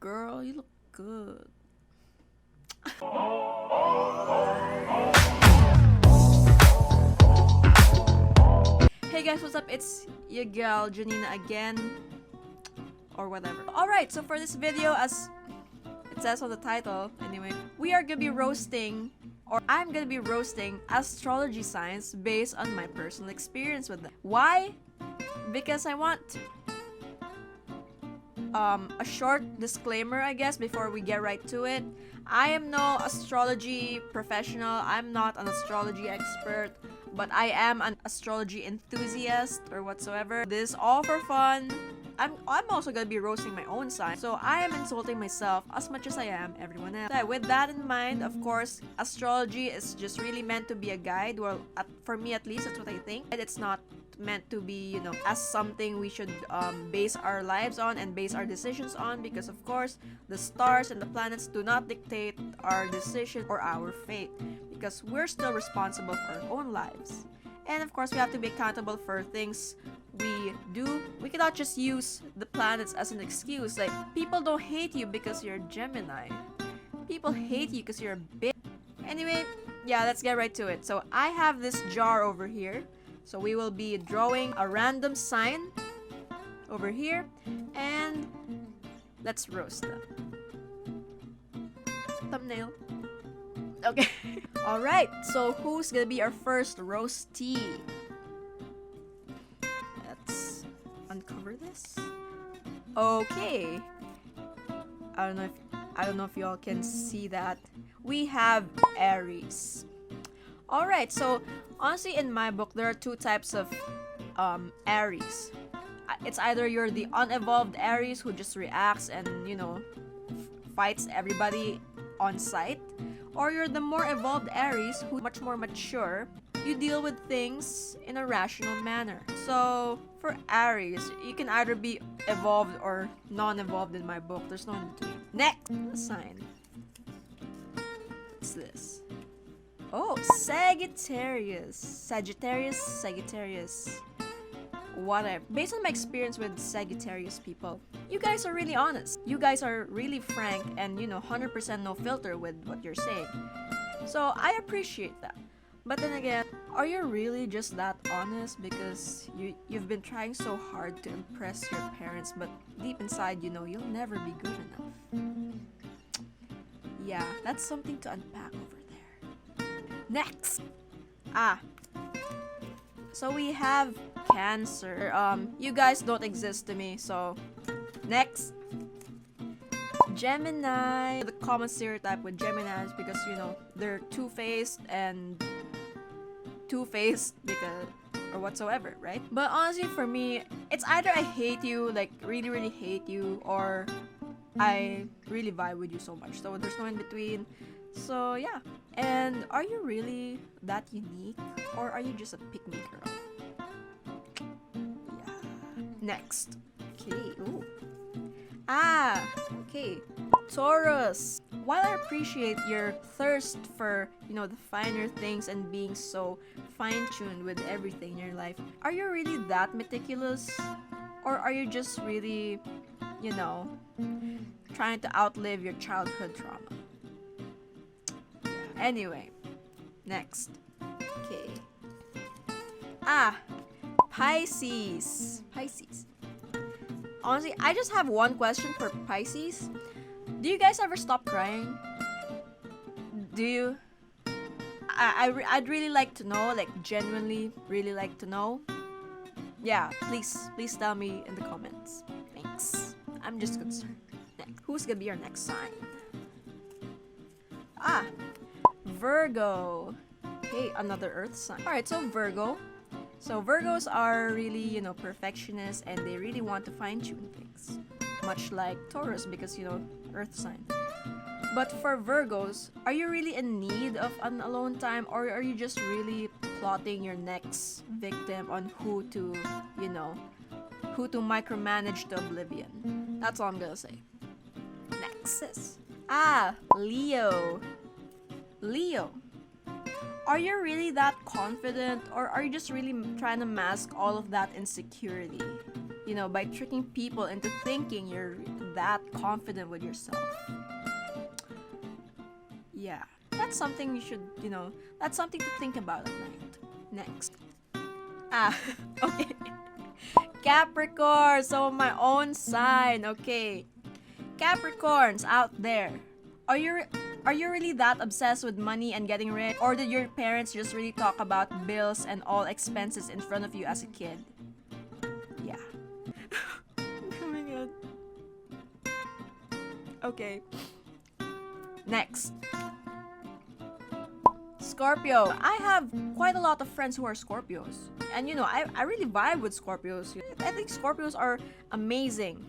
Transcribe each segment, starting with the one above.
girl, you look good. Hey guys, what's up? It's your girl Janina again, or whatever. Alright, so for this video, as it says on the title, anyway, we are gonna be roasting, or I'm gonna be roasting astrology signs based on my personal experience with them. Why? Because I want a short disclaimer, I guess, before we get right to it. I am no astrology professional. I'm not an astrology expert, but I am an astrology enthusiast or whatsoever. This is all for fun. I'm also gonna be roasting my own sign, so I am insulting myself as much as I am everyone else. With that in mind, of course, astrology is just really meant to be a guide. Well, for me at least, that's what I think. And it's not meant to be, you know, as something we should base our lives on and base our decisions on, because of course the stars and the planets do not dictate our decision or our fate, because we're still responsible for our own lives. And of course we have to be accountable for things we do. We cannot just use the planets as an excuse. Like, people don't hate you because you're a Gemini. People hate you because you're a bitch. Anyway, yeah, let's get right to it. So I have this jar over here. So we will be drawing a random sign over here, and let's roast them. Thumbnail. Okay. Alright, so who's gonna be our first roastee? Let's uncover this. Okay. I don't know if y'all can see that. We have Aries. Alright, so honestly, in my book, there are two types of Aries. It's either you're the unevolved Aries who just reacts and, you know, fights everybody on sight, or you're the more evolved Aries who's much more mature. You deal with things in a rational manner. So for Aries, you can either be evolved or non-evolved in my book. There's no in between. Next sign. What's this? Oh, Sagittarius. Sagittarius. Whatever. Based on my experience with Sagittarius people, you guys are really honest. You guys are really frank and, you know, 100% no filter with what you're saying. So I appreciate that. But then again, are you really just that honest? Because you've been trying so hard to impress your parents, but deep inside, you know, you'll never be good enough. Yeah, that's something to unpack over there. Next! So we have Cancer. You guys don't exist to me, so next. Gemini. The common stereotype with Geminis, because, you know, they're two-faced because, or whatsoever, right? But honestly, for me, it's either I hate you, like really, really hate you, or I really vibe with you so much. So there's no in between. So yeah. And are you really that unique, or are you just a pick-me girl? Yeah. Next. Okay. Ooh. Okay. Taurus. While I appreciate your thirst for, you know, the finer things and being so fine-tuned with everything in your life, are you really that meticulous? Or are you just really, you know, trying to outlive your childhood trauma? Anyway, next. Okay. Pisces. Honestly, I just have one question for Pisces. Do you guys ever stop crying? Do you? I'd really like to know, like genuinely really like to know. Yeah, please tell me in the comments. Thanks. I'm just concerned. Next. Who's gonna be our next sign? Virgo. Okay, another earth sign. Alright, so Virgo. So Virgos are really, you know, perfectionists, and they really want to fine-tune things. Much like Taurus, because, you know, earth sign. But for Virgos, are you really in need of an alone time, or are you just really plotting your next victim on who to, you know, who to micromanage to oblivion? That's all I'm gonna say. Next. Leo. Are you really that confident, or are you just really trying to mask all of that insecurity? you know, by tricking people into thinking you're that confident with yourself. Yeah, that's something you should, you know, that's something to think about at night. Next. Okay. Capricorn, so my own sign, okay. Capricorns out there, are you really that obsessed with money and getting rich? Or did your parents just really talk about bills and all expenses in front of you as a kid? Yeah. Oh my god. Okay. Next. Scorpio. I have quite a lot of friends who are Scorpios. And you know, I really vibe with Scorpios. I think Scorpios are amazing.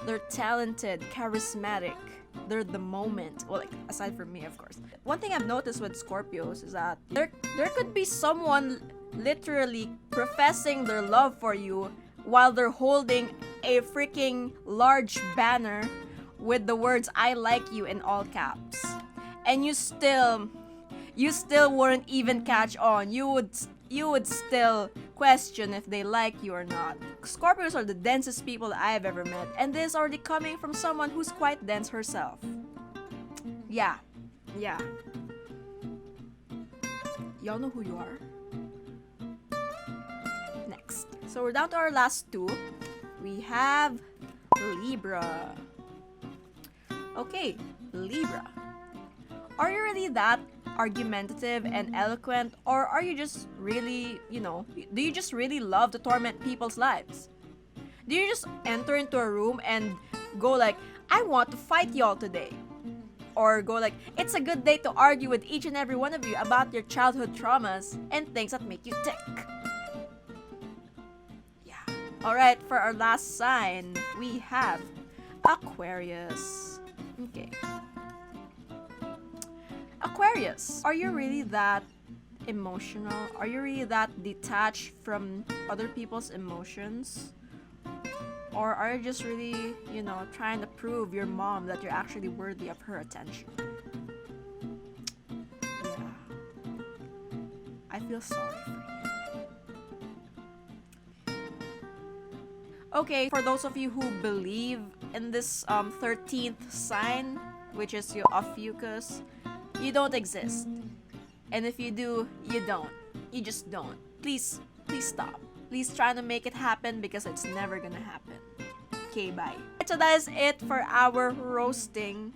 They're talented, charismatic. They're the moment. Well, like, aside from me, of course. One thing I've noticed with Scorpios is that there could be someone literally professing their love for you while they're holding a freaking large banner with the words "I like you" in all caps. And you still wouldn't even catch on. You would still question if they like you or not. Scorpios are the densest people I've ever met, and this is already coming from someone who's quite dense herself. Yeah. Y'all know who you are. Next. So we're down to our last two. We have Libra. Okay, Libra. Are you really that argumentative and eloquent, or are you just really, you know, do you just really love to torment people's lives? Do you just enter into a room and go like, "I want to fight y'all today"? Or go like, "It's a good day to argue with each and every one of you about your childhood traumas and things that make you tick"? Yeah. Alright, for our last sign, we have Aquarius. Okay. Aquarius, are you really that emotional? Are you really that detached from other people's emotions? Or are you just really, you know, trying to prove your mom that you're actually worthy of her attention? Yeah. I feel sorry for you. Okay, for those of you who believe in this 13th sign, which is your Ophiuchus, you don't exist. And if you do, you don't. You just don't. Please stop. Please try to make it happen because it's never gonna happen. Okay, bye. So that is it for our roasting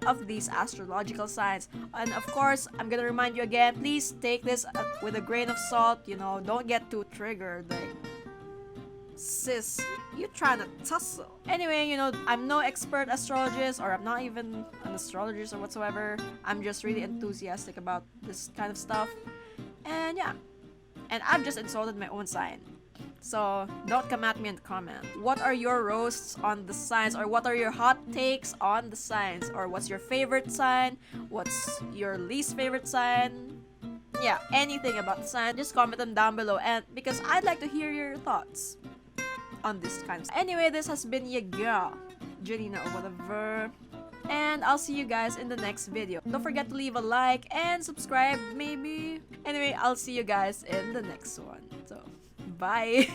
of these astrological signs. And of course, I'm gonna remind you again, please take this with a grain of salt. You know, don't get too triggered. Like, sis, you trying to tussle. Anyway, you know, I'm no expert astrologist, or I'm not even an astrologist or whatsoever. I'm just really enthusiastic about this kind of stuff. And yeah. And I've just insulted my own sign. So don't come at me and comment. What are your roasts on the signs, or what are your hot takes on the signs? Or what's your favorite sign? What's your least favorite sign? Yeah, anything about the sign, just comment them down below, and because I'd like to hear your thoughts on this kind of stuff. Anyway, this has been your girl, Janina, or whatever. And I'll see you guys in the next video. Don't forget to leave a like and subscribe, maybe. Anyway, I'll see you guys in the next one. So, bye!